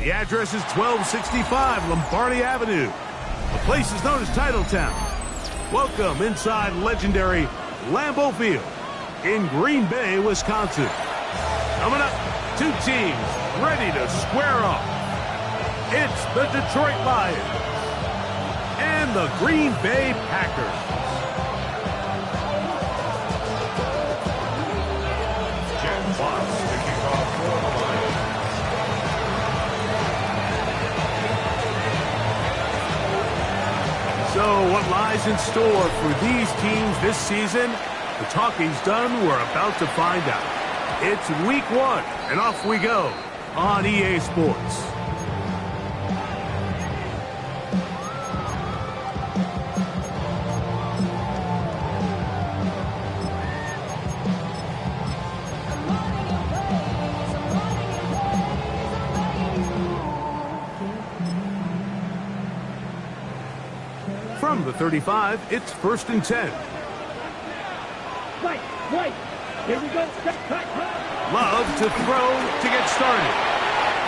The address is 1265 Lombardi Avenue. The place is known as Titletown. Welcome inside legendary Lambeau Field in Green Bay, Wisconsin. Coming up, two teams ready to square off. It's the Detroit Lions and the Green Bay Packers. So what lies in store for these teams this season? The talking's done. We're about to find out. It's week 1, and off we go on EA Sports. From the 35, it's 1st and 10. Right. Here we go. Love to throw to get started.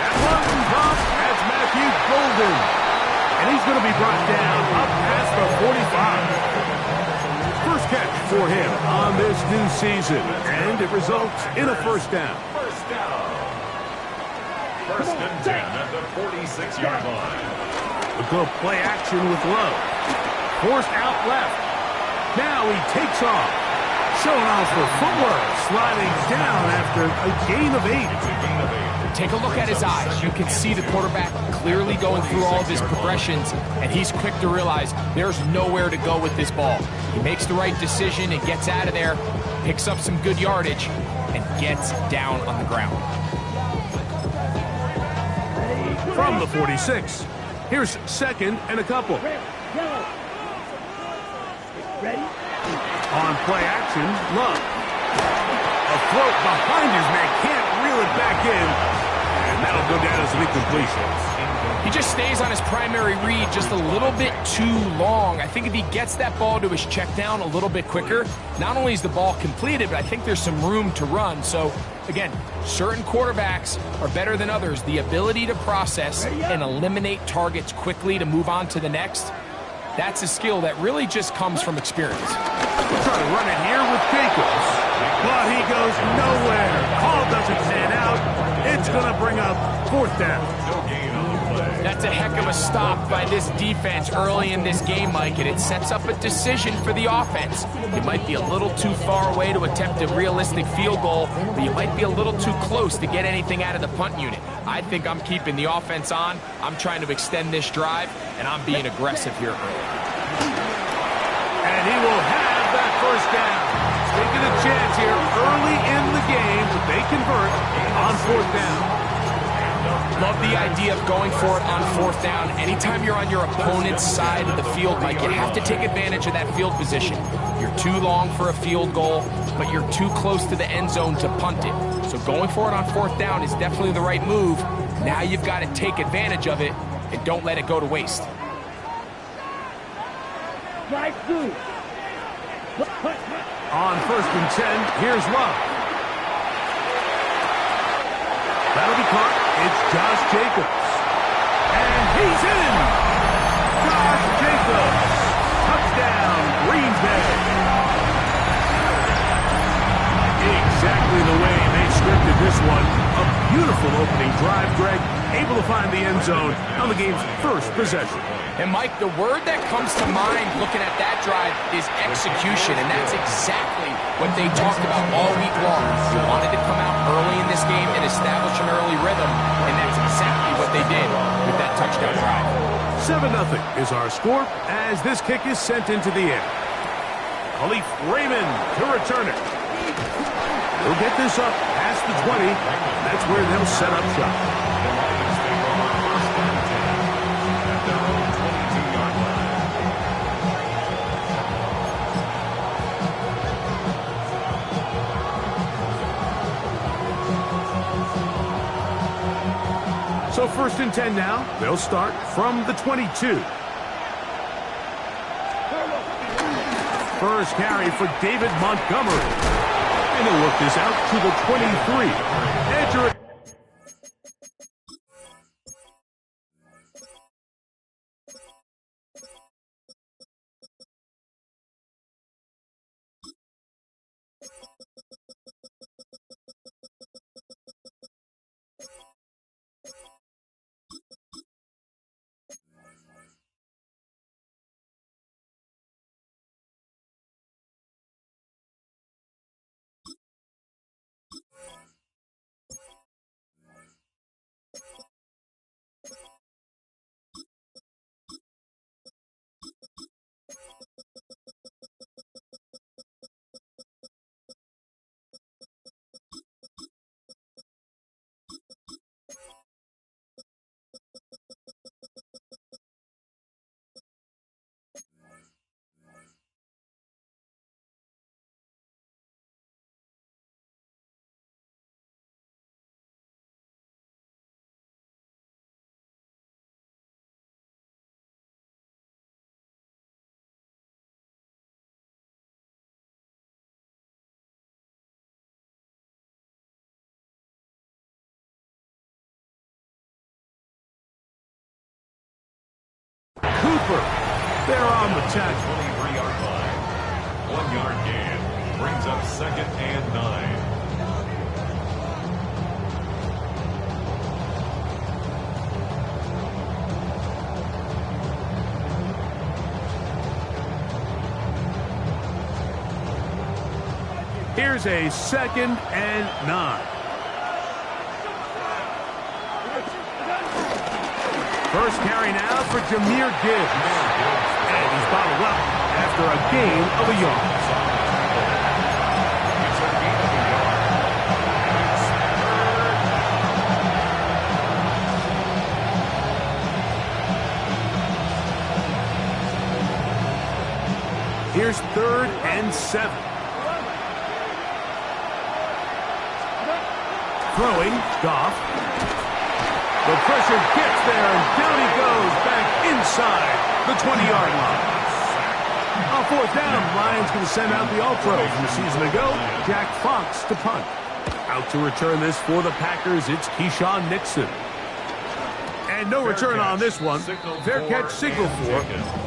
That one drop has Matthew Golden. And he's going to be brought down up past the 45. First catch for him on this new season. And it results in a first down. First and 10 at the 46-yard line. A good play action with Love. Forced out left. Now he takes off. Showing off for footwork. Sliding down after a gain of 8. Take a look at his eyes. You can see the quarterback clearly going through all of his progressions, and he's quick to realize there's nowhere to go with this ball. He makes the right decision and gets out of there, picks up some good yardage, and gets down on the ground. From the 46, here's 2nd and a couple. Ready? On play action, Love. A float behind his man, can't reel it back in. And that'll go down as an incompletion. He just stays on his primary read just a little bit too long. I think if he gets that ball to his check down a little bit quicker, not only is the ball completed, but I think there's some room to run. So, again, certain quarterbacks are better than others. The ability to process and eliminate targets quickly to move on to the next, that's a skill that really just comes from experience. We'll try to run it here with Jacobs. But he goes nowhere. Call doesn't pan out. It's going to bring up 4th down. That's a heck of a stop by this defense early in this game, Mike, and it sets up a decision for the offense. You might be a little too far away to attempt a realistic field goal, but you might be a little too close to get anything out of the punt unit. I think I'm keeping the offense on. I'm trying to extend this drive, and I'm being aggressive here early. And he will have that first down. Taking a chance here early in the game, but they convert on 4th down. Love the idea of going for it on 4th down. Anytime you're on your opponent's side of the field, Mike, you have to take advantage of that field position. You're too long for a field goal, but you're too close to the end zone to punt it. So going for it on 4th down is definitely the right move. Now you've got to take advantage of it and don't let it go to waste. Drive through. On 1st and 10, here's Love. That'll be caught. It's Josh Jacobs. And he's in! Josh Jacobs. Touchdown, Green Bay. Exactly the way they scripted this one. A beautiful opening drive, Greg. Able to find the end zone on the game's first possession. And, Mike, the word that comes to mind looking at that drive is execution, and that's exactly what they talked about all week long. They wanted to come out early in this game and establish an early rhythm, and that's exactly what they did with that touchdown drive. 7-0 is our score as this kick is sent into the air. Khalif Raymond to return it. He'll get this up past the 20. That's where they'll set up shop. So 1st and 10 now. They'll start from the 22. First carry for David Montgomery. And he'll work this out to the 23. Enter it. Cooper. They're on the tackle. 23-yard line. 1-yard gain. Brings up 2nd and 9. Here's a 2nd and 9. First carry now for Jahmyr Gibbs. And he's bottled up after a gain of a yard. Here's 3rd and 7. Throwing, Goff. The pressure gets there, and down he goes back inside the 20-yard line. On 4th down, Lions going to send out the All-Pro from the season ago, Jack Fox to punt. Out to return this for the Packers, it's Keyshawn Nixon. And no return on this one. Fair catch, signal for,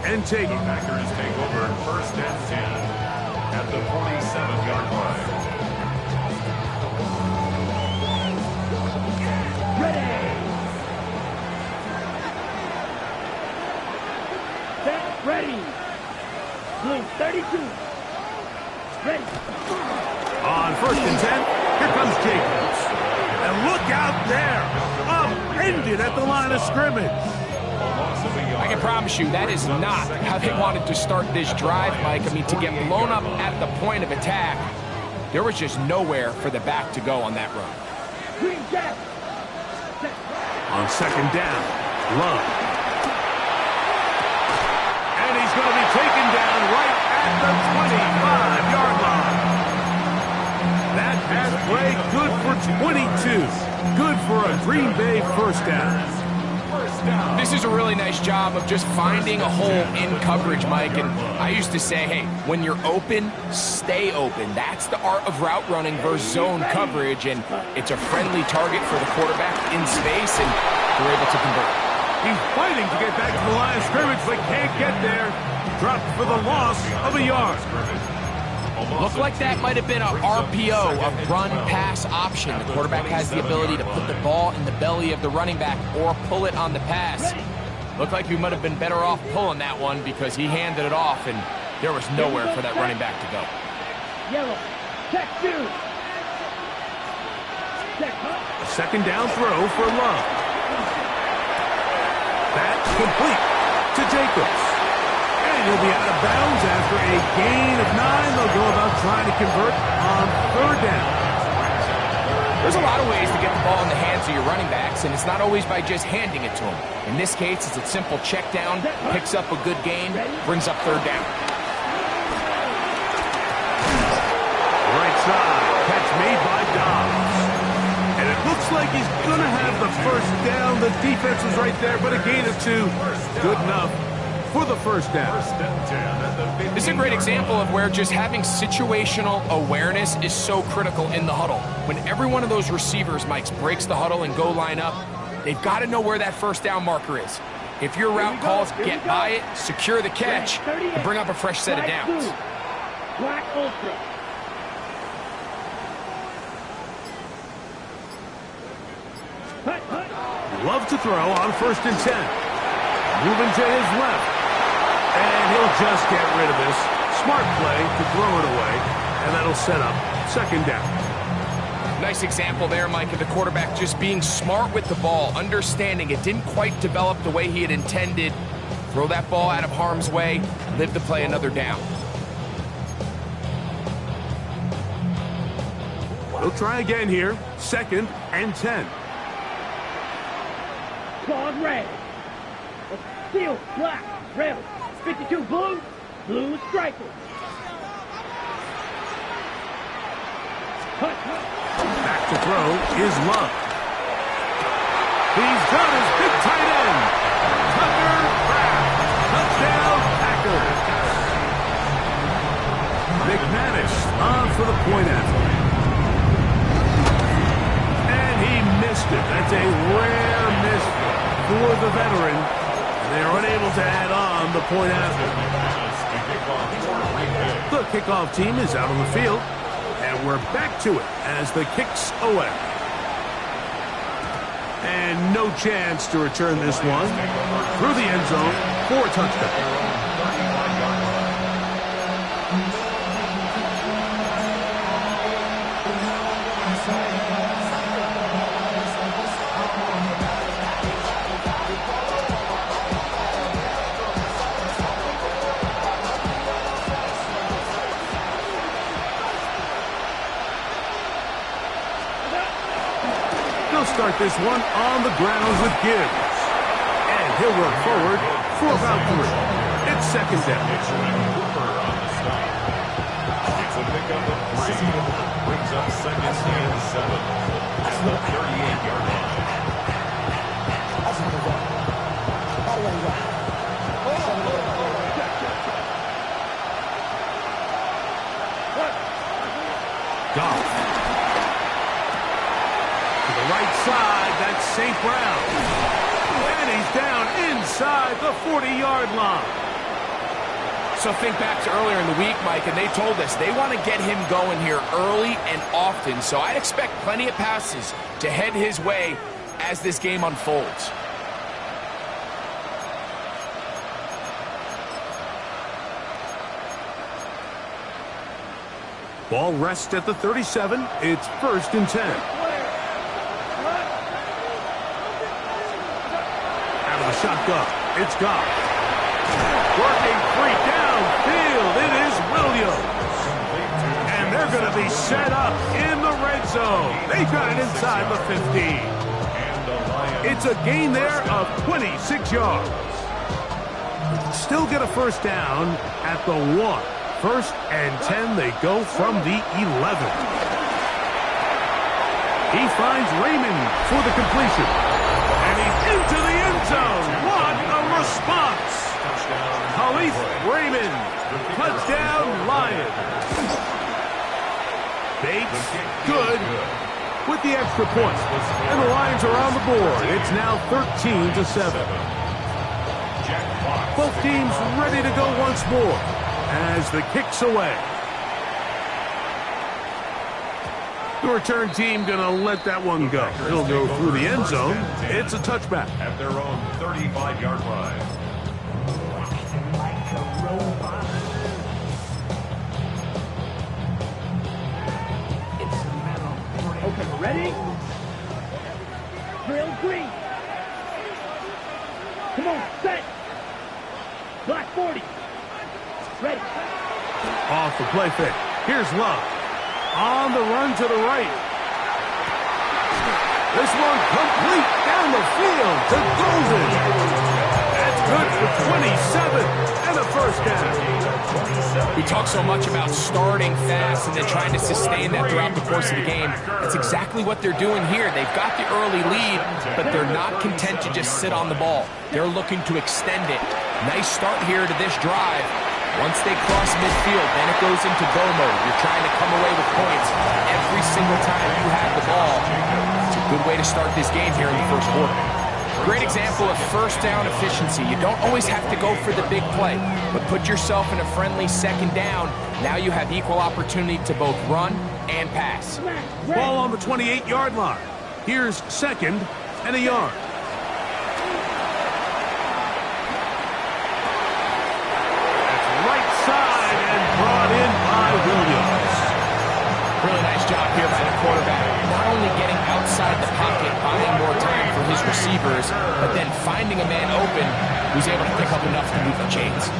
and taken. The Packers take over 1st and 10 at the 47-yard line. Ready. Blue 32. Ready. On 1st and 10, here comes Jacobs. And look out there. Upended at the line of scrimmage. I can promise you that is not how they wanted to start this drive, Mike. I mean, to get blown up at the point of attack, there was just nowhere for the back to go on that run. Green Jack. On 2nd down, Love. And he's going to be taken down right at the 25-yard line. That pass play good for 22. Good for a Green Bay 1st down. This is a really nice job of just finding a hole in coverage, Mike. And I used to say, hey, when you're open, stay open. That's the art of route running versus zone coverage. And it's a friendly target for the quarterback in space, and they're able to convert. He's fighting to get back to the line of scrimmage, but can't get there. Dropped for the loss of a yard. Looked like that might have been a RPO, a run-pass option. The quarterback has the ability to put the ball in the belly of the running back or pull it on the pass. Looked like he might have been better off pulling that one because he handed it off, and there was nowhere for that running back to go. Yellow. Check 2. Check. A 2nd down throw for Love. That's complete to Jacobs. And he'll be out of bounds after a gain of 9. They'll go about trying to convert on 3rd down. There's a lot of ways to get the ball in the hands of your running backs, and it's not always by just handing it to them. In this case, it's a simple check down, picks up a good gain, brings up 3rd down. Right side, catch made by Dobbs. And it looks like he's going to have the 1st down. The defense was right there, but a gain of 2. Good enough for the 1st down. This is a great example of where just having situational awareness is so critical in the huddle. When every one of those receivers, Mike, breaks the huddle and go line up, they've got to know where that 1st down marker is. If your route calls, get by it, secure the catch, and bring up a fresh set of downs. Black Ultra. Love to throw on 1st and 10. Moving to his left. And he'll just get rid of this. Smart play to throw it away. And that'll set up 2nd down. Nice example there, Mike, of the quarterback just being smart with the ball, understanding it didn't quite develop the way he had intended. Throw that ball out of harm's way, live to play another down. He'll try again here. 2nd and 10. Claude red. Steel black. Red. 52 blue. Blue striker. Back to throw is Love. He's done his big tight end. Tucker Kraft. Touchdown Packers. McManus on for the point after. And he missed it. That's a rare miss for the veteran. And They're unable to add on the point after. The kickoff team is out on the field, and we're back to it as the kick's away. And no chance to return this one through the end zone for a touchdown. Start this one on the ground with Gibbs. And he'll work forward for about 3. It's second down. It's a pickup of 3. Brings up second and 7 at the 38-yard line. Goff. Right side, that's St. Brown. And he's down inside the 40-yard line. So think back to earlier in the week, Mike, and they told us they want to get him going here early and often. So I'd expect plenty of passes to head his way as this game unfolds. Ball rests at the 37. It's 1st and 10. Shotgun. It's Goff. Working free downfield. It is Williams. And they're going to be set up in the red zone. They got it inside the 15. It's a gain there of 26 yards. Still get a first down at the 1. 1st and 10. They go from the 11. He finds Raymond for the completion. And he's into the end zone. What a response. Khalif Raymond. Touchdown, Lions. Bates, good with the extra point. And the Lions are on the board. It's now 13-7. Both teams ready to go once more as the kick's away. The return team going to let that one go. He'll go through the end zone. It's a touchback. At their own 35-yard line. Okay, ready? Drill green. Come on, set. Black 40. Ready. Off the play fake. Here's Love. On the run to the right. This one complete down the field to Golden. That's good for 27 and a first down. We talk so much about starting fast and then trying to sustain that throughout the course of the game. That's exactly what they're doing here. They've got the early lead, but they're not content to just sit on the ball. They're looking to extend it. Nice start here to this drive. Once they cross midfield, then it goes into go mode. You're trying to come away with points every single time you have the ball. It's a good way to start this game here in the first quarter. Great example of first down efficiency. You don't always have to go for the big play, but put yourself in a friendly second down. Now you have equal opportunity to both run and pass. Ball on the 28-yard line. Here's 2nd and a yard. Brought in by Williams. Really nice job here by the quarterback. Not only getting outside the pocket, buying more time for his receivers, but then finding a man open who's able to pick up enough to move the chains.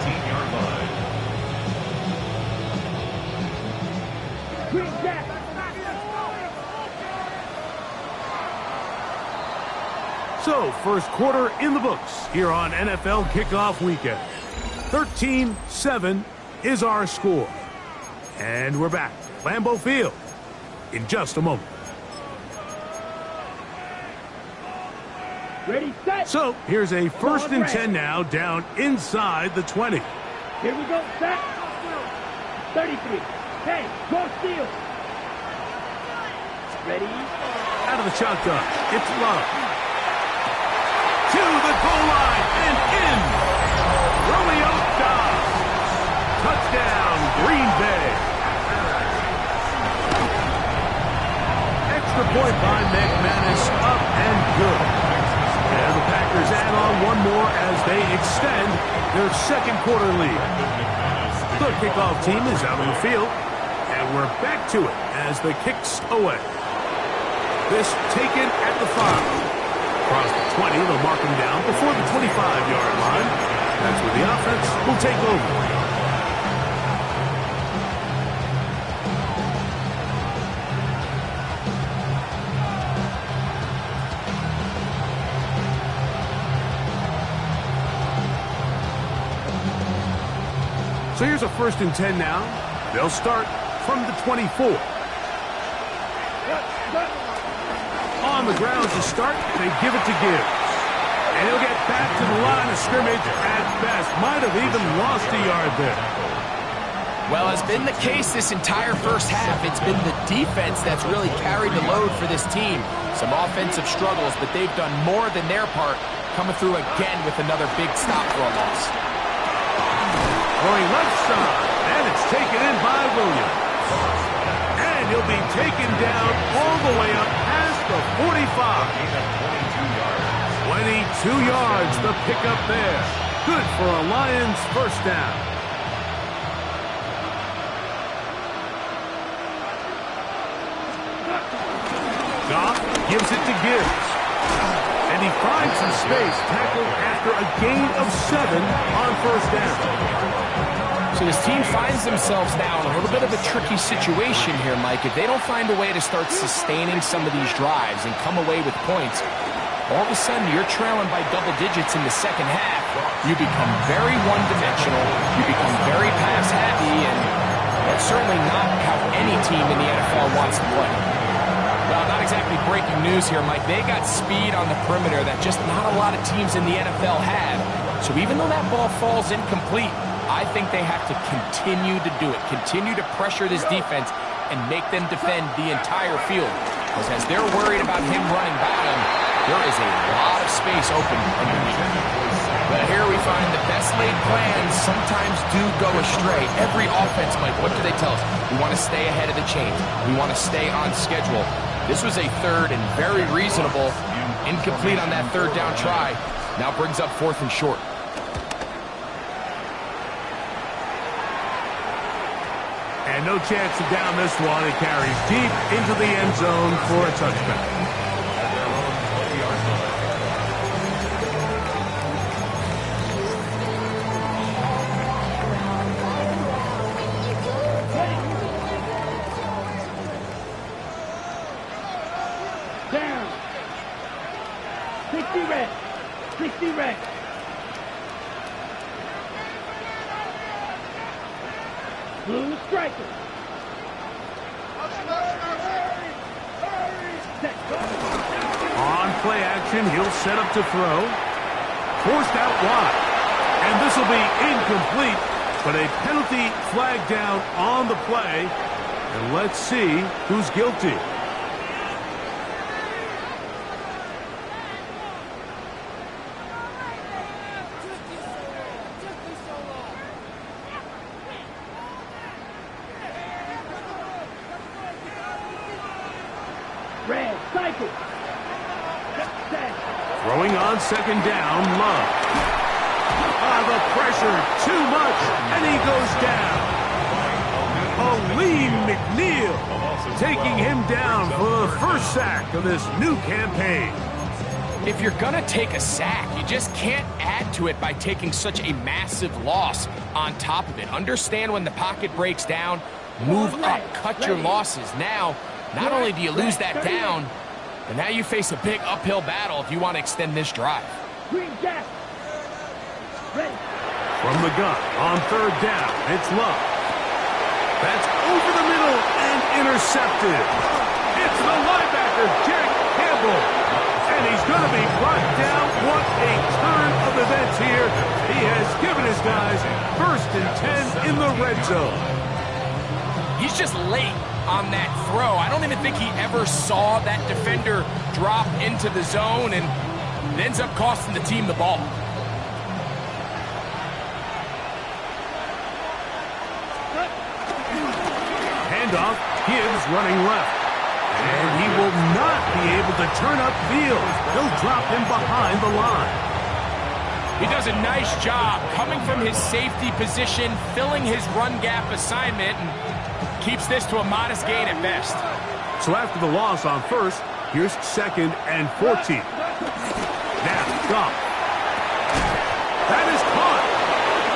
So, first quarter in the books here on NFL Kickoff Weekend. 13-7 is our score. And we're back at Lambeau Field in just a moment. Ready, set. So, here's a 1st and 10 now down inside the 20. Here we go, set. 33. Hey, go steal. Ready. Out of the shotgun, it's Love. to the goal line and in. Romeo Dobbs. Touchdown, Green Bay. Extra point by McManus, up and good. And the Packers add on one more as they extend their second quarter lead. The kickoff team is out on the field, and we're back to it as the kick's away. This taken at the 5. Across the 20, they'll mark him down before the 25-yard line. That's where the offense will take over. So here's a 1st and 10 now. They'll start from the 24. On the ground to start, they give it to Gibbs. And he'll get back to the line of scrimmage at best. Might have even lost a yard there. Well, as been the case this entire first half, it's been the defense that's really carried the load for this team. Some offensive struggles, but they've done more than their part, coming through again with another big stop for a loss. Going left side, and it's taken in by Williams. And he'll be taken down all the way up past the 45. 22 yards, the pickup there. Good for a Lions first down. Goff gives it to Gibbs. And he finds some space, tackled after a gain of 7 on first down. So this team finds themselves now in a little bit of a tricky situation here, Mike. If they don't find a way to start sustaining some of these drives and come away with points, all of a sudden you're trailing by double digits in the second half. You become very one-dimensional. You become very pass-happy, and that's certainly not how any team in the NFL wants to play. Well, not exactly breaking news here, Mike. They got speed on the perimeter that just not a lot of teams in the NFL have. So even though that ball falls incomplete, I think they have to continue to do it, continue to pressure this defense and make them defend the entire field. Because as they're worried about him running by them, there is a lot of space open underneath. But here we find the best laid plans sometimes do go astray. Every offense, Mike, what do they tell us? We want to stay ahead of the chains. We want to stay on schedule. This was a 3rd and very reasonable. Incomplete on that 3rd down try. Now brings up 4th and short. And no chance to down this one. It carries deep into the end zone for a touchback. Down. 60 red. 60 red. Blue striker. On play action, he'll set up to throw. Forced out wide. And this will be incomplete, but a penalty flag down on the play. And let's see who's guilty. Red cycle. Throwing on 2nd down, Love. The pressure, too much, and he goes down. Aleem McNeil taking him down for the first sack of this new campaign. If you're going to take a sack, you just can't add to it by taking such a massive loss on top of it. Understand when the pocket breaks down, move up, cut your losses. Now, not only do you lose that down, but now you face a big uphill battle if you want to extend this drive. Green jack. Ready. From the gun on 3rd down, it's Love. That's over the middle and intercepted. It's the linebacker, Jack Campbell. And he's going to be brought down. What a turn of events here. He has given his guys 1st and 10 in the red zone. He's just late on that throw. I don't even think he ever saw that defender drop into the zone, and It ends up costing the team the ball. Handoff, Gibbs running left. And he will not be able to turn upfield. He'll drop him behind the line. He does a nice job coming from his safety position, filling his run gap assignment, and keeps this to a modest gain at best. So after the loss on first, here's 2nd and 14. Now, Goff. That is caught.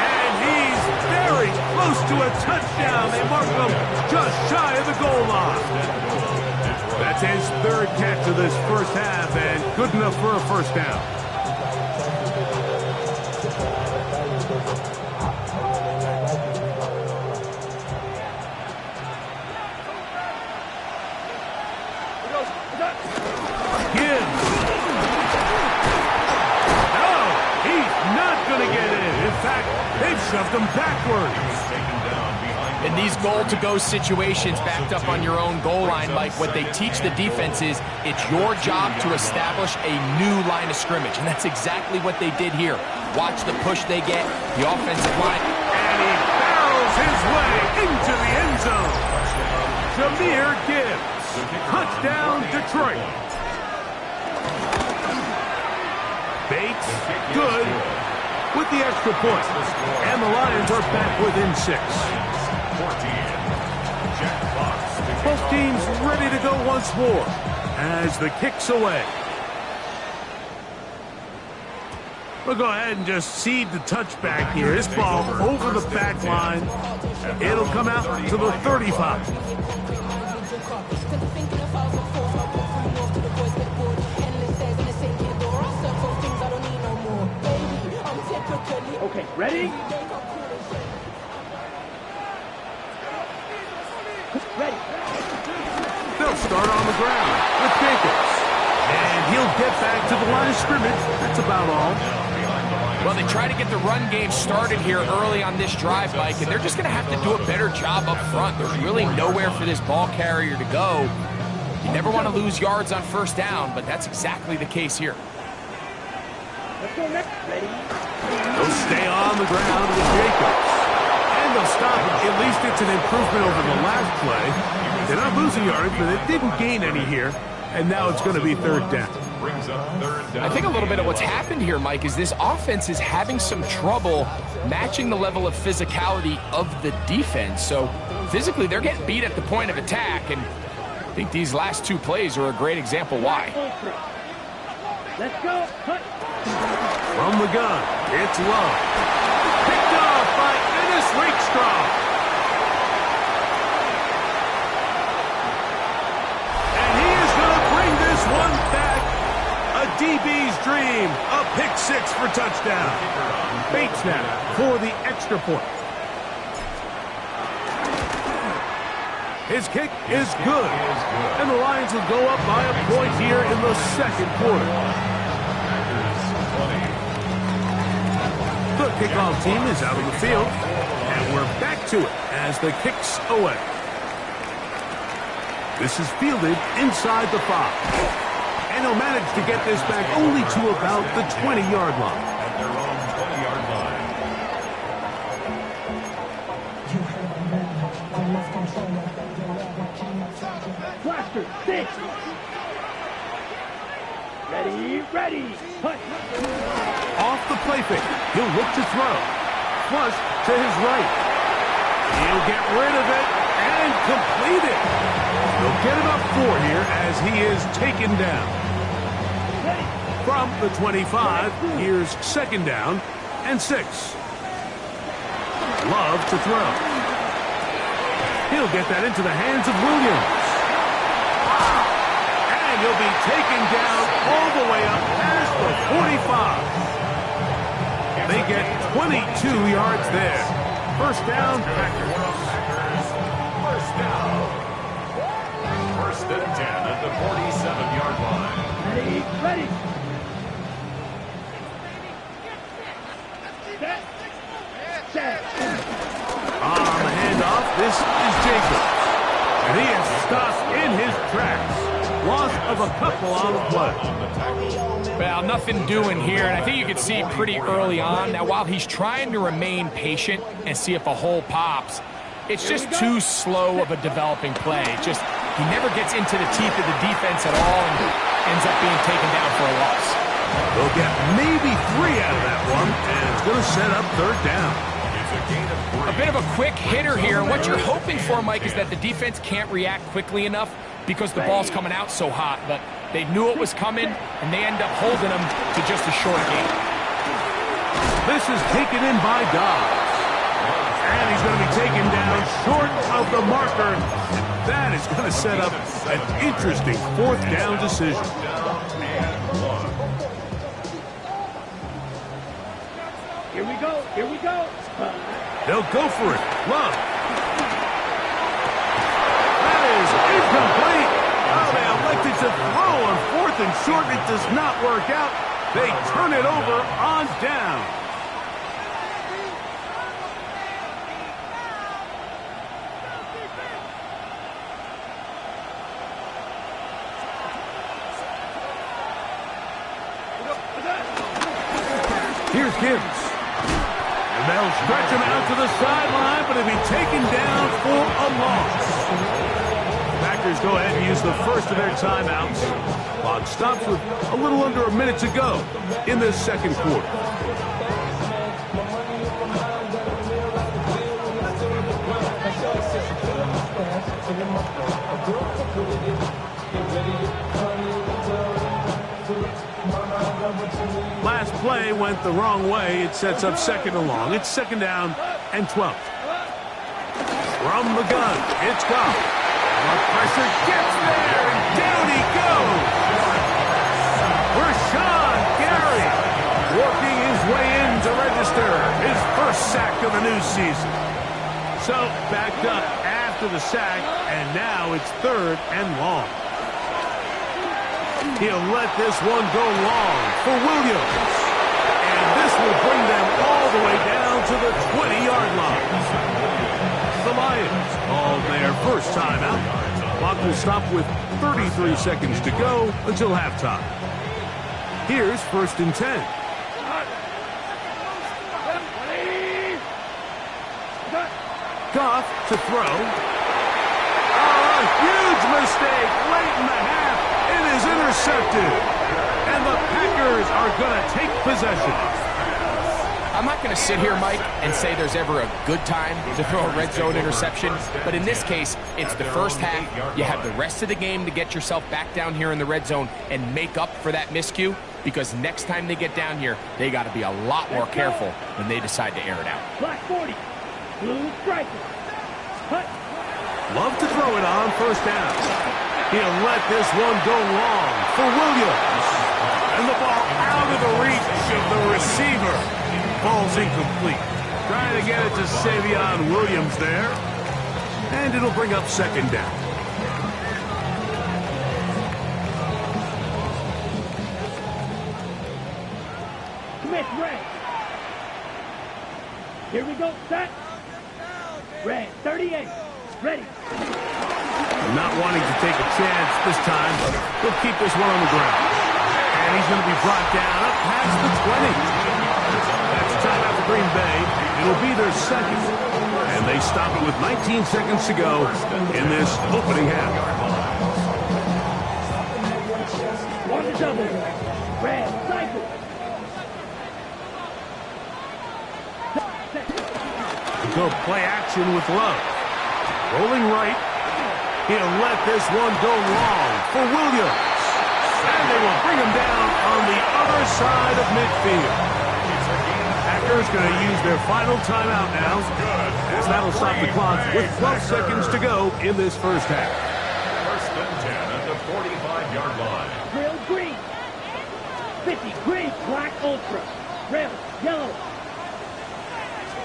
And he's very close to a touchdown. They mark him just shy of the goal line. That's his 3rd catch of this first half, and good enough for a first down. Gibbs. No, he's not going to get in. In fact, they've shoved him backwards. In these goal-to-go situations backed up on your own goal line, Mike, what they teach the defense is it's your job to establish a new line of scrimmage, and that's exactly what they did here. Watch the push they get, the offensive line. And he barrels his way into the end zone. Jahmyr Gibbs. Touchdown, Detroit. Bates, good, with the extra point. And the Lions are back within 6. Both teams ready to go once more as the kick's away. We'll go ahead and just cede the touchback here. This ball over the back line. It'll come out to the 35. Okay, ready? Ready. They'll start on the ground with Jacobs. And he'll get back to the line of scrimmage. That's about all. Well, they try to get the run game started here early on this drive, Mike, and they're just going to have to do a better job up front. There's really nowhere for this ball carrier to go. You never want to lose yards on first down, but that's exactly the case here. Let's go next. Ready? They'll stay on the ground with Jacobs. And they'll stop it. At least it's an improvement over the last play. They're not losing yards, but it didn't gain any here. And now it's going to be 3rd down. I think a little bit of what's happened here, Mike, is this offense is having some trouble matching the level of physicality of the defense. So physically, they're getting beat at the point of attack, and I think these last 2 plays are a great example why. Let's go. Cut. From the gun, it's Love. Picked off by Ennis Rakestraw. And he is going to bring this one back. A DB's dream. A pick 6 for touchdown. Bates now for the extra point. His kick is good. And the Lions will go up by a point here in the 2nd quarter. The kickoff team is out on the field, and we're back to it as the kick's away. This is fielded inside the 5. And he'll manage to get this back only to about the 20-yard line. At their own 20-yard line. Blaster, 6. Ready, ready. Cut. Off the play fake, he'll look to throw. Flush to his right. He'll get rid of it and complete it. He'll get about 4 here as he is taken down. From the 25, here's 2nd down and 6. Love to throw. He'll get that into the hands of Williams. And he'll be taken down all the way up past the 45. They get 22 yards there. First down, Packers. First down. 1st and 10 at the 47-yard line. Ready, ready. Set. On the handoff, this is Jacobs. And he is stopped in his tracks. Loss of of a couple on the play. Well, nothing doing here, and I think you can see pretty early on. Now, while he's trying to remain patient and see if a hole pops, it's just too slow of a developing play. He never gets into the teeth of the defense at all and ends up being taken down for a loss. They'll get maybe 3 out of that one, and it's going to set up 3rd down. A bit of a quick hitter here. What you're hoping for, Mike, is that the defense can't react quickly enough because the ball's coming out so hot. But they knew it was coming, and they end up holding them to just a short gain. This is taken in by Dobbs. And he's going to be taken down short of the marker. That is going to set up an interesting 4th down decision. Here we go. Here we go. They'll go for it. Love. That is incomplete. Oh, they elected to throw on 4th and short. It does not work out. They turn it over on down. Here's Gibbs. And they'll stretch him out to the sideline, but he'll be taken down for a loss. Packers go ahead and use the first of their timeouts. Clock stops with a little under a minute to go in this 2nd quarter. Last play went the wrong way. It sets up 2nd and long. It's 2nd down and 12. From the gun, it's Goff. The pressure gets there, and down he goes. Rashawn Gary working his way in to register his first sack of the new season. So backed up after the sack, and now it's 3rd and long. He'll let this one go long for Williams. And this will bring them all the way down to the 20-yard line. The Lions call their first timeout. Clock will stop with 33 seconds to go until halftime. Here's 1st and 10. Goff to throw. Oh, a huge mistake late in the half. It is intercepted. And the Packers are going to take possession. I'm not going to sit here, Mike, and say there's ever a good time to throw a red zone interception. But in this case, it's the first half. You have the rest of the game to get yourself back down here in the red zone and make up for that miscue. Because next time they get down here, they got to be a lot more careful when they decide to air it out. Black 40. Blue striker. Cut. Love to throw it on 1st down. He'll let this one go long for Williams. And the ball out of the reach of the receiver. Ball's incomplete. Trying to get it to Savion Williams there. And it'll bring up 2nd down. Smith red. Here we go. Set. Red 38. Ready. Not wanting to take a chance this time, but he'll keep this one on the ground. And he's going to be brought down up past the 20. That's timeout for Green Bay. It'll be their 2nd. And they stop it with 19 seconds to go in this opening half. One to double. Red cycle. Go play action with Love. Rolling right. He'll let this one go long for Williams. And they will bring him down on the other side of midfield. Packers going to use their final timeout now, as that'll stop the clock with 12 seconds to go in this first half. 1st and 10 at the 45-yard line. Grill green. 50 green. Black ultra. Red yellow.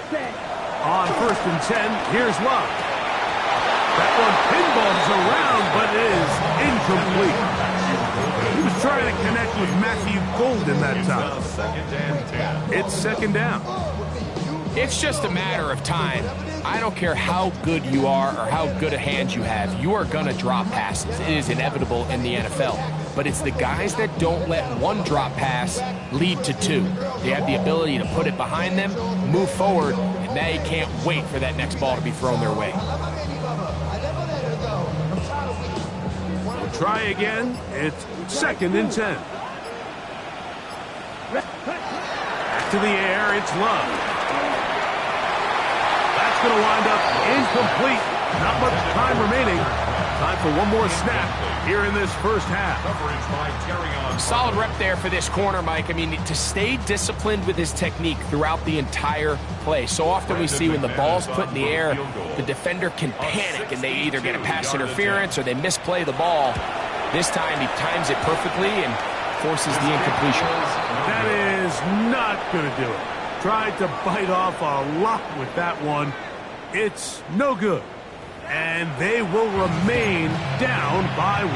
Set. On 1st and 10, here's Love. That one pinballs around, but is incomplete. He was trying to connect with Matthew Golden that time. 2nd and 10. It's 2nd down. It's just a matter of time. I don't care how good you are or how good a hand you have. You are going to drop passes. It is inevitable in the NFL. but it's the guys that don't let one drop pass lead to two. They have the ability to put it behind them, move forward, and they can't wait for that next ball to be thrown their way. Try again. It's 2nd and 10. Back to the air. It's Love. That's going to wind up incomplete. Not much time remaining. Time for one more snap here in this first half. Solid rep there for this corner, Mike. I mean, to stay disciplined with his technique throughout the entire play. So often we see when the ball's put in the air, the defender can panic and they either get a pass interference or they misplay the ball. This time he times it perfectly and forces the incompletion. That is not going to do it. Tried to bite off a lot with that one. It's no good. And they will remain down by 1.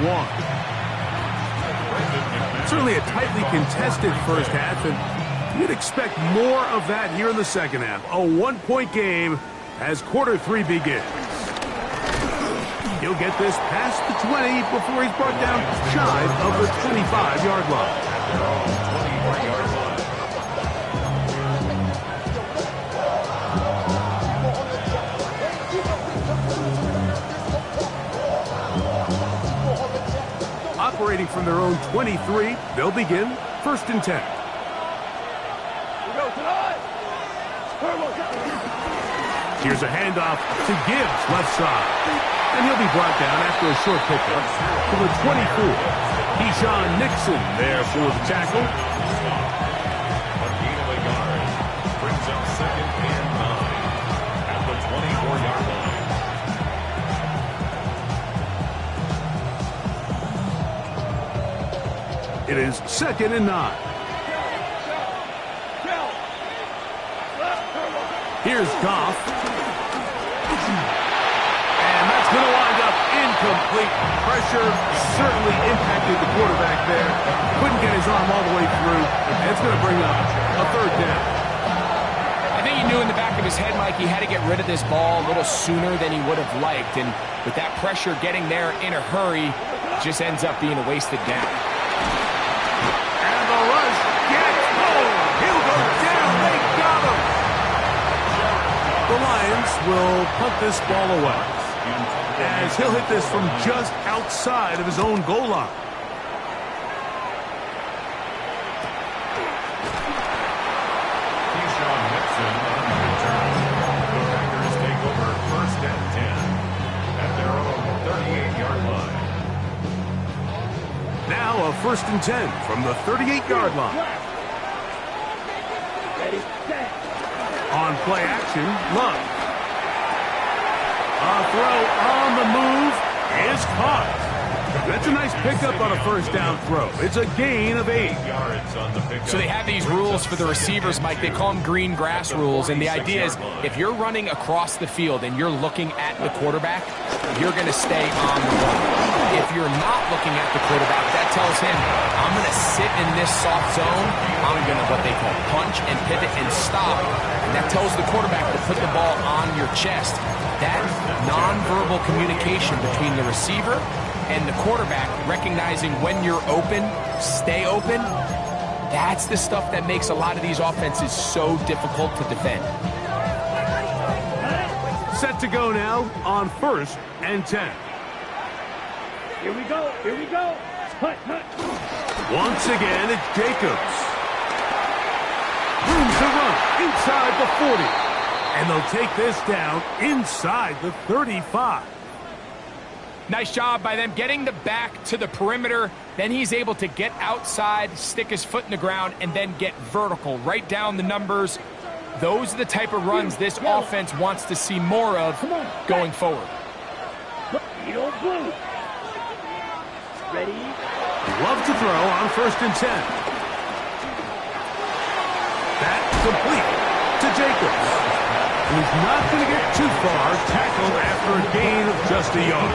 Certainly a tightly contested first half, and you'd expect more of that here in the second half. A 1-point game as quarter 3 begins. He'll get this past the 20 before he's brought down shy of the 25-yard line. Operating from their own 23, they'll begin 1st and 10. Here's a handoff to Gibbs, left side. And he'll be brought down after a short pickup to the 24. Keyshawn Nixon there for the tackle. A gain of a yard. Brings up 2nd and 9 at the 24-yard line. It is 2nd and 9. Here's Goff. And that's going to wind up incomplete. Pressure certainly impacted the quarterback there. Couldn't get his arm all the way through. And it's going to bring up a 3rd down. I think he knew in the back of his head, Mike, he had to get rid of this ball a little sooner than he would have liked. And with that pressure getting there in a hurry, it just ends up being a wasted down. And the rush gets home. He'll go down. They got him. The Lions will punt this ball away as he'll hit this from just outside of his own goal line. Keyshawn Nixon on the return. The Packers take over 1st and 10 at their own 38-yard line. Now a 1st and 10 from the 38-yard line. Ready, set. On play action, Love. A throw on the move is caught. That's a nice pickup on a 1st down throw. It's a gain of 8. Yards on the pickup. So they have these rules for the receivers, Mike. They call them green grass rules. And the idea is if you're running across the field and you're looking at the quarterback, you're going to stay on the run. If you're not looking at the quarterback, that tells him, I'm going to sit in this soft zone. I'm going to what they call punch and pivot and stop. And that tells the quarterback to put the ball on your chest. That nonverbal communication between the receiver and the quarterback, recognizing when you're open, stay open, that's the stuff that makes a lot of these offenses so difficult to defend. Set to go now on 1st and 10. Here we go. Here we go. Hut, hut. Once again, it's Jacobs. Room to run inside the 40. And they'll take this down inside the 35. Nice job by them getting the back to the perimeter. Then he's able to get outside, stick his foot in the ground, and then get vertical, right down the numbers. Those are the type of runs this offense wants to see more of going forward. Blue. Ready. Love to throw on 1st and 10. That complete to Jacobs. He's not going to get too far, tackled after a gain of just a yard.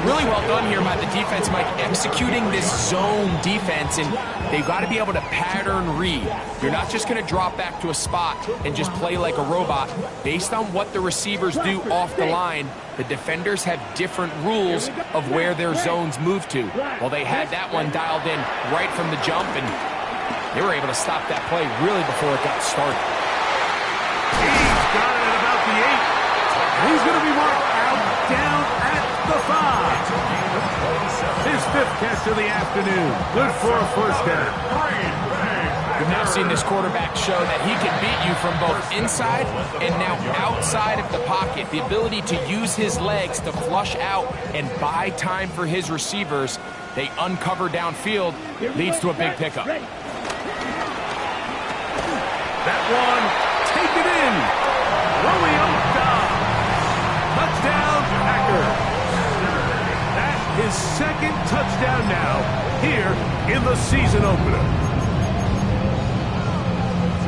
Really well done here by the defense, Mike, executing this zone defense, and they've got to be able to pattern read. You're not just going to drop back to a spot and just play like a robot. Based on what the receivers do off the line, the defenders have different rules of where their zones move to. Well, they had that one dialed in right from the jump, and they were able to stop that play really before it got started. He's got it at about the 8. He's going to be marked out down at the 5. His 5th catch of the afternoon. Good for a first down. We've now seen this quarterback show that he can beat you from both inside and now outside of the pocket. The ability to use his legs to flush out and buy time for his receivers. They uncover downfield, leads to a big pickup. That one, take it in. Romeo Dobbs. Touchdown, Packers. That's his 2nd touchdown now here in the season opener.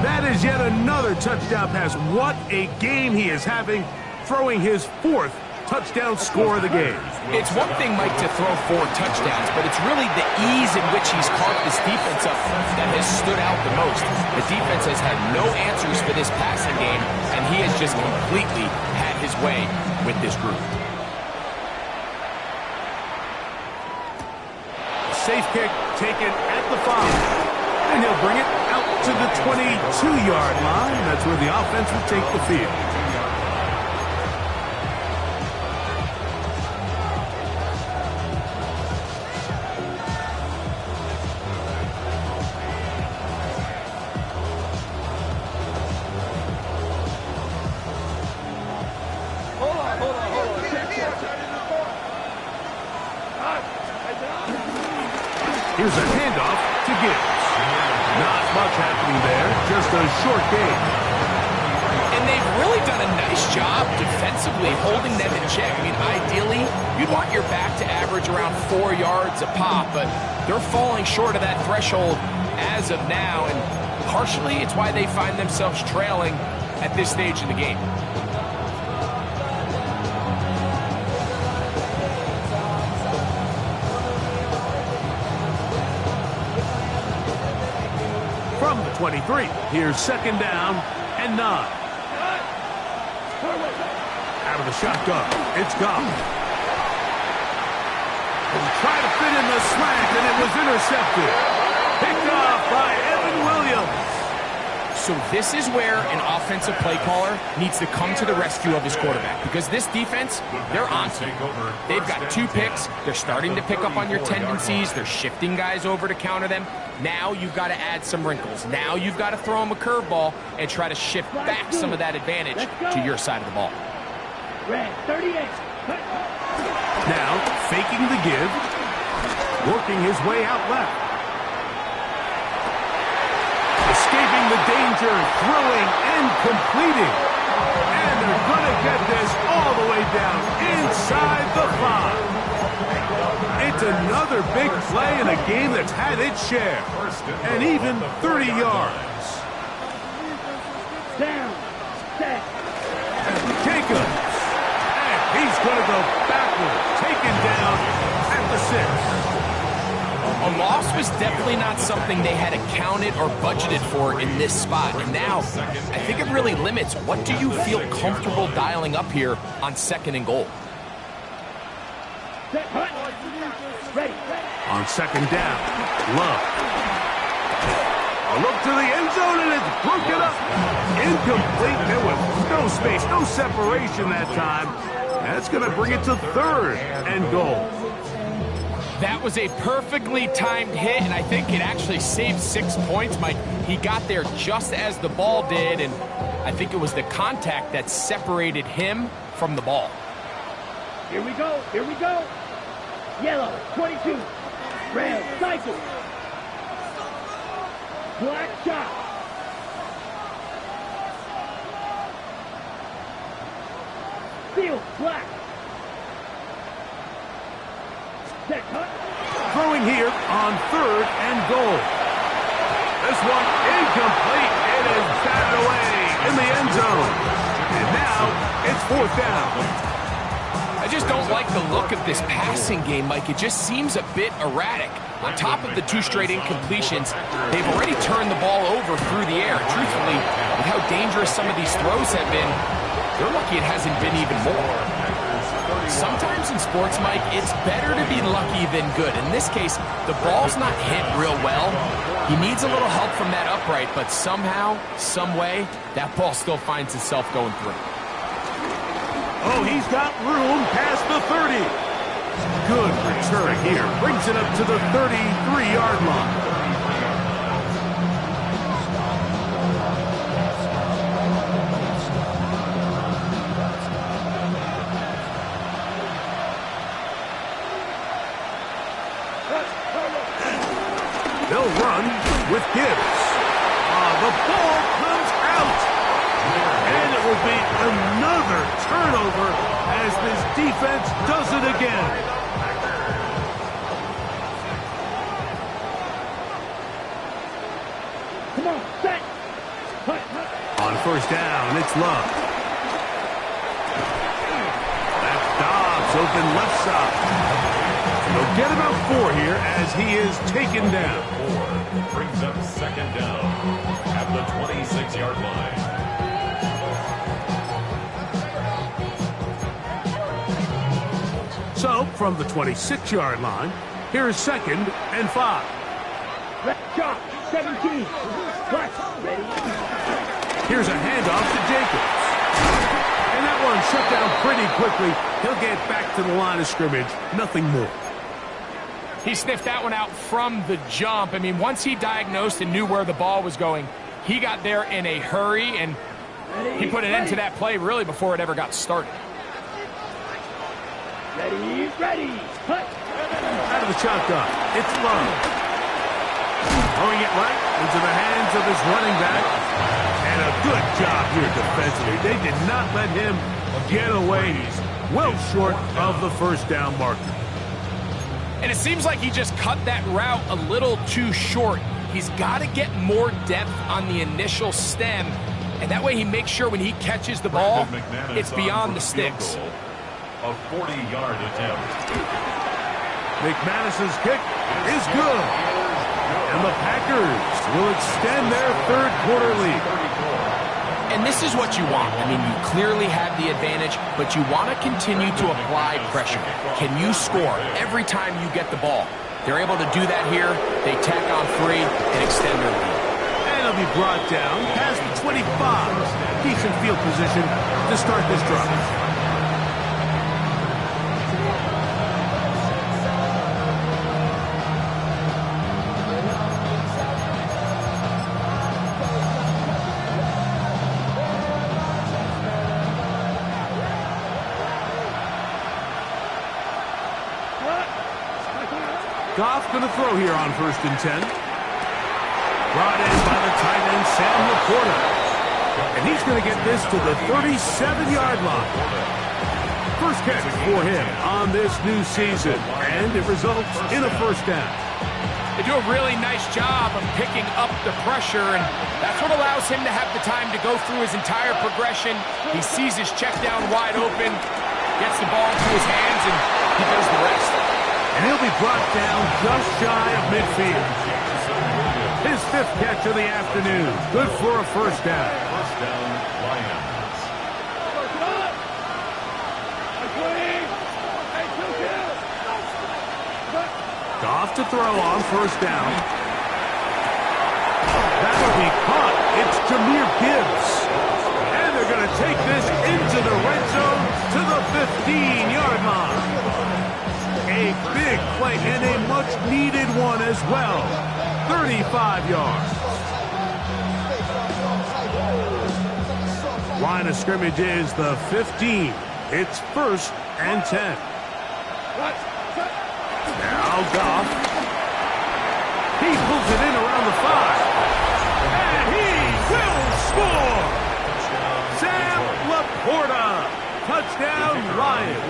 That is yet another touchdown pass. What a game he is having, throwing his 4th touchdown score of the game. It's one thing, Mike, to throw 4 touchdowns, but it's really the ease in which he's carved this defense up that has stood out the most. The defense has had no answers for this passing game, and he has just completely had his way with this group. Safe kick taken at the 5. And he'll bring it out to the 22-yard line. That's where the offense will take the field. Here's a handoff to Gibbs. Not much happening there, just a short game. And they've really done a nice job defensively holding them in check. I mean, ideally, you'd want your back to average around 4 yards a pop, but they're falling short of that threshold as of now, and partially it's why they find themselves trailing at this stage in the game. From the 23, here's 2nd down and 9. Out of the shotgun, it's gone. And try to fit in the slant, and it was intercepted. Picked off by Evan Williams. So this is where an offensive play caller needs to come to the rescue of his quarterback, because this defense, they're on to you. They've got 2 picks. They're starting to pick up on your tendencies. They're shifting guys over to counter them. Now you've got to add some wrinkles. Now you've got to throw them a curveball and try to shift back some of that advantage to your side of the ball. Red 38. Now, faking the give, working his way out left. Escaping the danger, throwing and completing. And they're going to get this all the way down inside the 5. It's another big play in a game that's had its share. And even 30 yards. Down. Set. Jacobs. And he's going to go backward. Taken down at the 6. A loss was definitely not something they had accounted or budgeted for in this spot. And now, I think it really limits what do you feel comfortable dialing up here on 2nd and goal. Set. Hut. Ready. On 2nd down, Love. A look to the end zone, and it's broken up. Incomplete. There was no space, no separation that time. That's going to bring it to 3rd and goal. That was a perfectly timed hit, and I think it actually saved 6 points, Mike. He got there just as the ball did, and I think it was the contact that separated him from the ball. Here we go. Here we go. Yellow 22. Red cycle. Black shot. Field black. Set cut. Throwing here on 3rd and goal. This one incomplete. It is batted away in the end zone. And now it's 4th down. I just don't like the look of this passing game, Mike. It just seems a bit erratic. On top of the 2 straight incompletions, they've already turned the ball over through the air. Truthfully, with how dangerous some of these throws have been, they're lucky it hasn't been even more. Sometimes in sports, Mike, it's better to be lucky than good. In this case, the ball's not hit real well. He needs a little help from that upright, but somehow, some way, that ball still finds itself going through. Oh, he's got room past the 30. Good return here. Brings it up to the 33-yard line. They'll run with Gibbs. The ball comes out. And it will be another turnover as this defense does it again. Come on, set. On first down, it's Love. That's Dobbs open left side. They'll get about 4 here as he is taken down. 4 brings up second down at the 26-yard line. So, from the 26-yard line, here is 2nd and 5. Left shot, 17. Plus, ready. Here's a handoff to Jacobs. And that one shut down pretty quickly. He'll get back to the line of scrimmage. Nothing more. He sniffed that one out from the jump. I mean, once he diagnosed and knew where the ball was going, he got there in a hurry, and he put an end to that play really before it ever got started. Ready, ready. Cut. Out of the shotgun, it's Love. Throwing it right into the hands of his running back. And a good job here defensively. They did not let him get away. He's well short of the first down marker. And it seems like he just cut that route a little too short. He's got to get more depth on the initial stem, and that way he makes sure when he catches the ball, it's beyond the sticks. A 40-yard attempt. McManus's kick is good. And the Packers will extend their third-quarter lead. And this is what you want. I mean, you clearly have the advantage, but you want to continue to apply pressure. Can you score every time you get the ball? They're able to do that here. They tack on 3 and extend their lead. And it'll be brought down past the 25. Decent field position to start this drive. Goff going to throw here on 1st and 10. Brought in by the tight end, Sam Laporta. And he's going to get this to the 37-yard line. First catch for him on this new season. And it results in a first down. They do a really nice job of picking up the pressure, and that's what allows him to have the time to go through his entire progression. He sees his check down wide open, gets the ball into his hands, and he does the rest. And he'll be brought down just shy of midfield. His 5th catch of the afternoon. Good for a first down. First down, Lions. Goff to throw on 1st down. That'll be caught. It's Jahmyr Gibbs. And they're going to take this into the red zone to the 15-yard line. A big play and a much-needed one as well. 35 yards. Line of scrimmage is the 15. It's 1st and 10. Now Goff. He pulls it in around the 5. And he will score! Sam Laporta. Touchdown, Lions.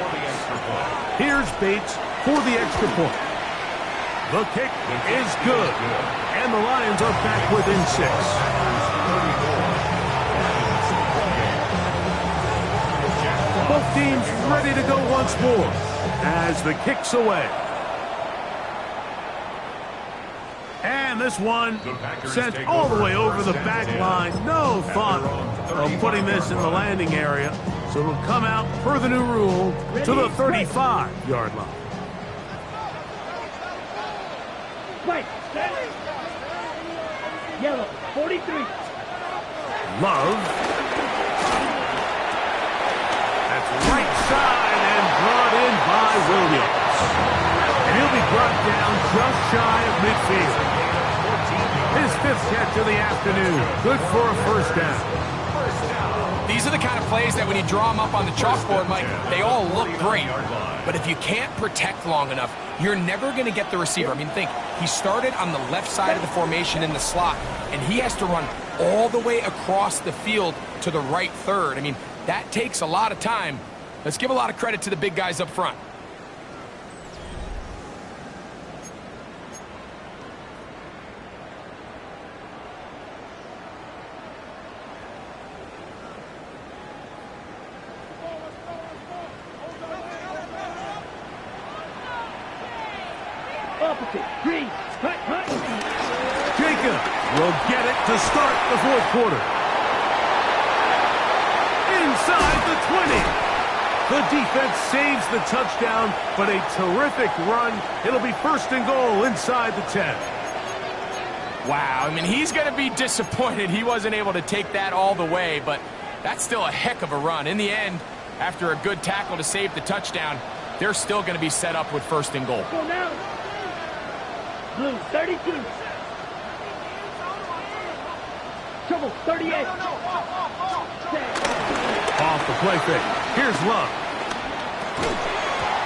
Here's Bates for the extra point. The kick is good. And the Lions are back within 6. Both teams ready to go once more as the kick's away. And this one sent all the way over the back line. No thought of putting this in the landing area. So it'll come out per the new rule to the 35-yard line. Right. Yellow, 43. Love. That's right side and brought in by Williams. And he'll be brought down just shy of midfield. His 5th catch of the afternoon. Good for a first down. These are the kind of plays that when you draw them up on the chalkboard, Mike, they all look great. But if you can't protect long enough, you're never going to get the receiver. I mean, think, he started on the left side of the formation in the slot, and he has to run all the way across the field to the right third. I mean, that takes a lot of time. Let's give a lot of credit to the big guys up front. Opposite. Green. Hut. Jacob will get it to start the 4th quarter. Inside the 20. The defense saves the touchdown, but a terrific run. It'll be 1st and goal inside the 10. Wow, I mean, he's going to be disappointed he wasn't able to take that all the way, but that's still a heck of a run. In the end, after a good tackle to save the touchdown, they're still going to be set up with 1st and goal. Go now. Blue, 32. Trouble, 38. Off the play fake. Here's Love.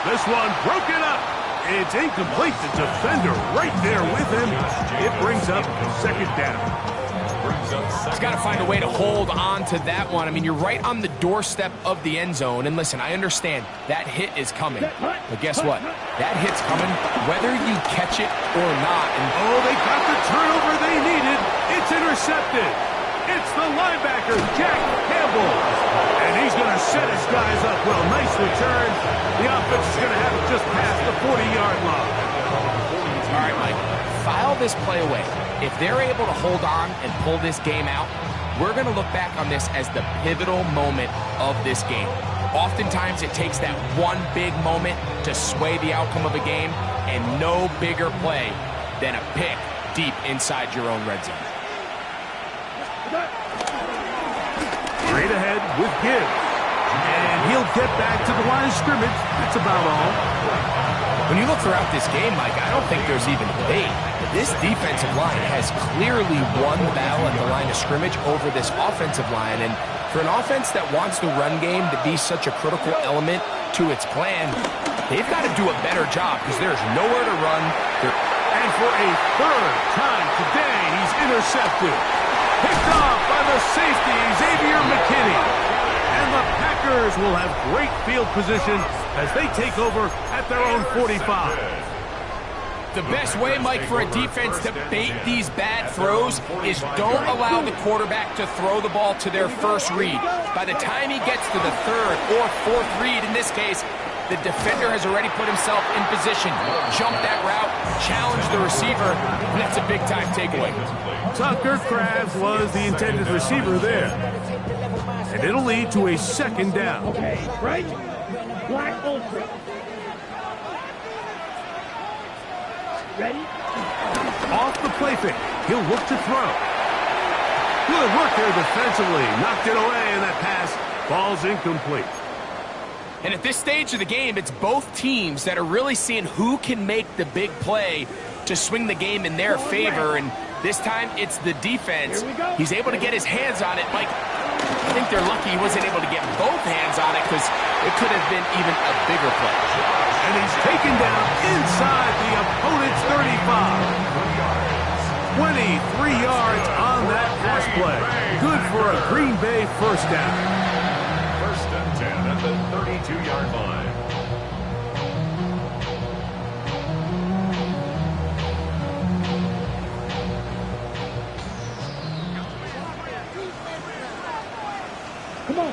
This one broken up. It's incomplete. The defender right there with him. It brings up 2nd down. He's got to find a way to hold on to that one. I mean, you're right on the doorstep of the end zone. And listen, I understand that hit is coming. But guess what? That hit's coming whether you catch it or not. And oh, they got the turnover they needed. It's intercepted. It's the linebacker, Jack Campbell. And he's going to set his guys up well. Nice return. The offense is going to have it just past the 40-yard line. All right, Mike, file this play away. If they're able to hold on and pull this game out, we're going to look back on this as the pivotal moment of this game. Oftentimes, it takes that one big moment to sway the outcome of a game, and no bigger play than a pick deep inside your own red zone. Straight ahead with Gibbs. And he'll get back to the line of scrimmage. That's about all. When you look throughout this game, Mike, I don't think there's even debate. This defensive line has clearly won the battle at the line of scrimmage over this offensive line. And for an offense that wants the run game to be such a critical element to its plan, they've got to do a better job because there's nowhere to run. And for a 3rd time today, he's intercepted. Picked off by the safety, Xavier McKinney. And the Packers will have great field position as they take over at their own 45. The best way, Mike, for a defense to bait these bad throws is don't allow the quarterback to throw the ball to their first read. By the time he gets to the 3rd or 4th read, in this case, the defender has already put himself in position, jump that route, challenge the receiver, and that's a big-time takeaway. Tucker Krabs was the intended receiver there. And it'll lead to a 2nd down. Okay, right? Black Ultra. Ready? Off the play fake. He'll look to throw. Good work there defensively. Knocked it away, and that pass falls incomplete. And at this stage of the game, it's both teams that are really seeing who can make the big play to swing the game in their favor. And this time, it's the defense. He's able to get his hands on it. Mike, I think they're lucky he wasn't able to get both hands on it because it could have been even a bigger play. And he's taken down inside the opponent's 35. 23 yards on that pass play. Good for a Green Bay 1st down. 1st and 10 at the 32-yard line. Come on.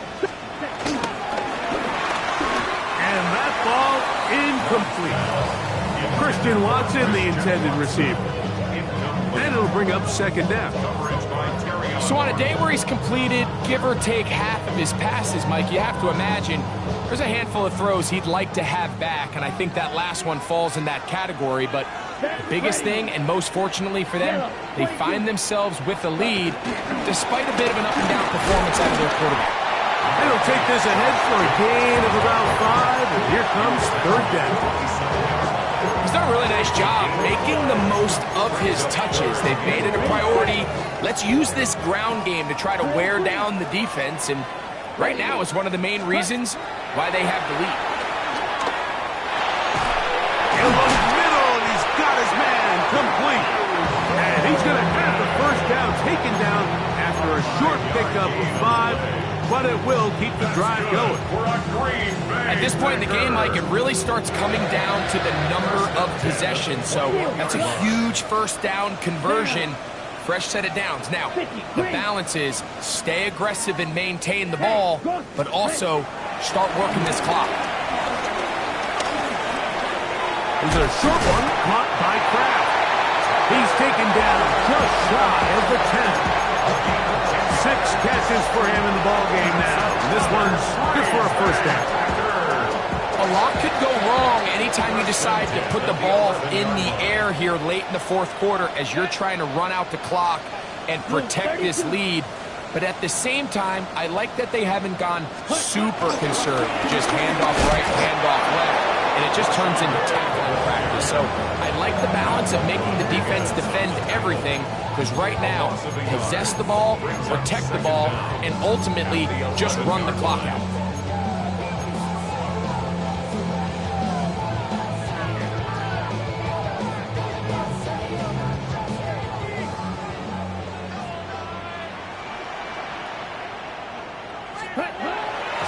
Christian Watson, the intended receiver. And it'll bring up second down. So on a day where he's completed, give or take half of his passes, Mike, you have to imagine there's a handful of throws he'd like to have back, and I think that last one falls in that category. But the biggest thing, and most fortunately for them, they find themselves with the lead despite a bit of an up-and-down performance out of their quarterback. They'll take this ahead for a gain of about 5, and here comes third down. He's done a really nice job making the most of his touches. They've made it a priority. Let's use this ground game to try to wear down the defense, and right now it's one of the main reasons why they have the lead. In the middle, and he's got his man complete. And he's going to have the first down taken down after a short pickup of 5, but it will keep the drive going. At this point in the game, Mike, it really starts coming down to the number of possessions. So that's a huge first down conversion. Fresh set of downs. Now, the balance is stay aggressive and maintain the ball, but also start working this clock. There's a short one caught by Kraft. He's taken down just shy of the 10. 6 catches for him in the ball game now. This one's good for a first down. A lot could go wrong anytime you decide to put the ball in the air here late in the fourth quarter as you're trying to run out the clock and protect this lead. But at the same time, I like that they haven't gone super conservative. Just handoff right, handoff left, and it just turns into tackling practice. So I like the balance of making the defense defend everything, because right now, possess the ball, protect the ball, and ultimately just run the clock out.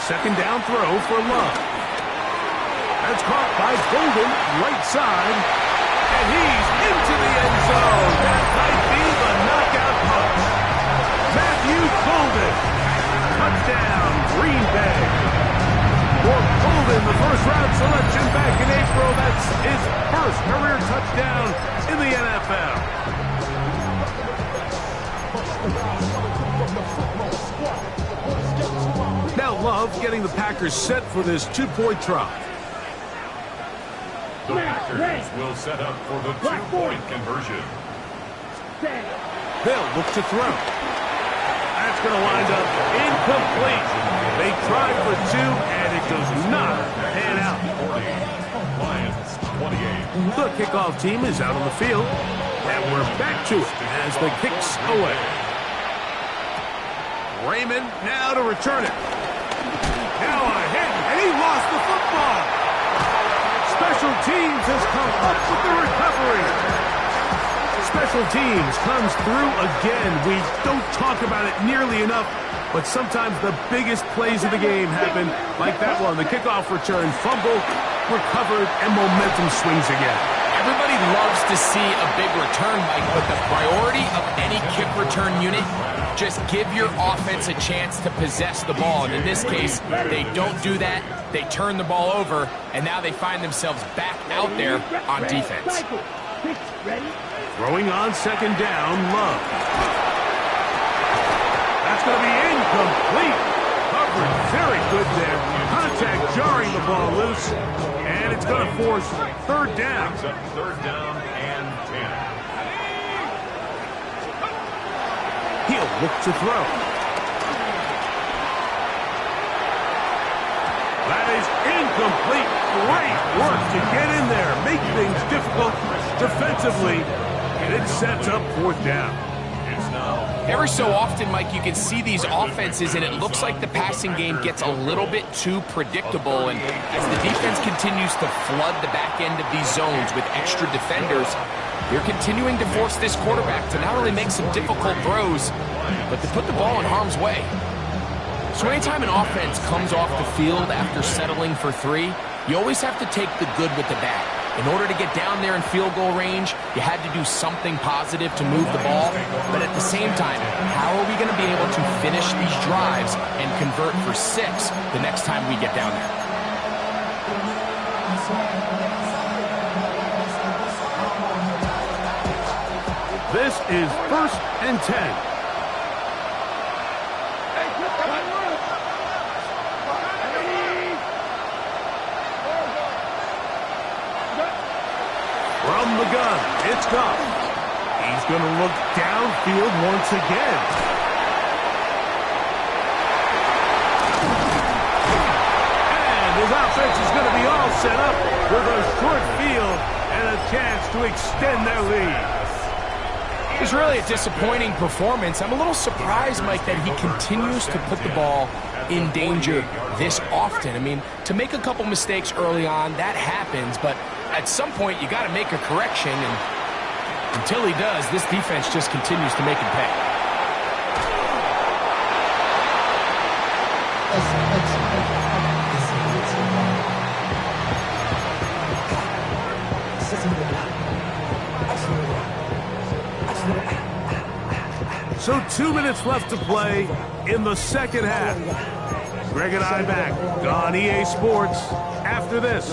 Second down throw for Love. That's caught by Golden, right side. And he's into the end zone. That might be the knockout punch. Matthew Golden. Touchdown, Green Bay. For Golden, the first-round selection back in April. That's his first career touchdown in the NFL. Now Love getting the Packers set for this 2-point try. The Packers will set up for the 2-point conversion. They'll look to throw. That's going to wind up incomplete. They tried for 2, and it does not pan out. Lions 28. The kickoff team is out on the field, and we're back to it as the kick's away. Raymond now to return it. Now a hit, and he lost the football. Special teams has come up with the recovery. Special teams comes through again. We don't talk about it nearly enough, but sometimes the biggest plays of the game happen like that one. The kickoff return, fumble, recovered, and momentum swings again. Everybody loves to see a big return, Mike, but the priority of any kick return unit, just give your offense a chance to possess the ball. And in this case, they don't do that. They turn the ball over, and now they find themselves back out there on defense. Throwing on second down, Love. That's going to be incomplete. Coverage very good there. Contact jarring the ball loose, and it's going to force third down. Third down and 10. He'll look to throw. That is incomplete. Great work to get in there, make things difficult defensively, and it sets up fourth down. Every so often, Mike, you can see these offenses, and it looks like the passing game gets a little bit too predictable. And as the defense continues to flood the back end of these zones with extra defenders, they're continuing to force this quarterback to not only make some difficult throws, but to put the ball in harm's way. So anytime an offense comes off the field after settling for 3, you always have to take the good with the bad. In order to get down there in field goal range, you had to do something positive to move the ball. But at the same time, how are we going to be able to finish these drives and convert for 6 the next time we get down there? This is 1st and 10. From the gun, it's Goff. He's going to look downfield once again. And his offense is going to be all set up with a short field and a chance to extend their lead. It was really a disappointing performance. I'm a little surprised, Mike, that he continues to put the ball in danger this often. I mean, to make a couple mistakes early on, that happens, but at some point you got to make a correction, and until he does, this defense just continues to make him pay. So 2 minutes left to play in the second half. Greg and I back on EA Sports after this.